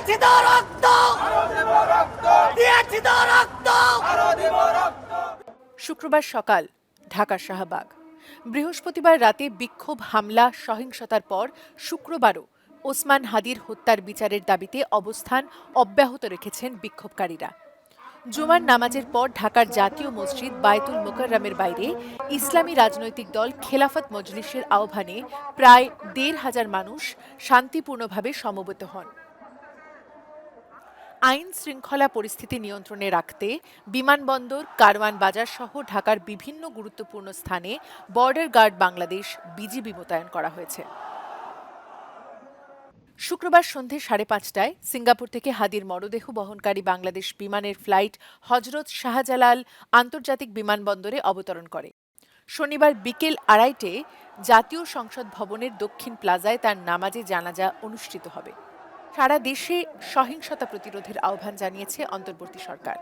দিয়েছি তো রক্ত, দিয়েছি তো রক্ত। শুক্রবার সকাল ঢাকার শাহবাগ। বৃহস্পতিবার রাতে বিক্ষোভ, হামলা, সহিংসতার পর শুক্রবারও ওসমান হাদির হত্যার বিচারের দাবিতে অবস্থান অব্যাহত রেখেছেন বিক্ষোভকারীরা। জুমার নামাজের পর ঢাকার জাতীয় মসজিদ বায়তুল মোকাররমের বাইরে ইসলামী রাজনৈতিক দল খেলাফত মজলিসের আহ্বানে প্রায় ১,৫০০ মানুষ শান্তিপূর্ণভাবে সমবেত হন। আইন শৃঙ্খলা পরিস্থিতি নিয়ন্ত্রণে রাখতে বিমানবন্দর, কারওয়ান বাজার সহ ঢাকার বিভিন্ন গুরুত্বপূর্ণ স্থানে বর্ডার গার্ড বাংলাদেশ বিজিবি মোতায়েন করা হয়েছে। শুক্রবার সন্ধে ৫:৩০টায় সিঙ্গাপুর থেকে হাদির মরদেহ বহনকারী বাংলাদেশ বিমানের ফ্লাইট হজরত শাহজালাল আন্তর্জাতিক বিমানবন্দরে অবতরণ করে। শনিবার বিকেল ২:৩০টায় জাতীয় সংসদ ভবনের দক্ষিণ প্লাজায় তার নামাজে জানাজা অনুষ্ঠিত হবে। সারা দেশে সহিংসতা প্রতিরোধের আহ্বান জানিয়েছে অন্তর্বর্তী সরকার।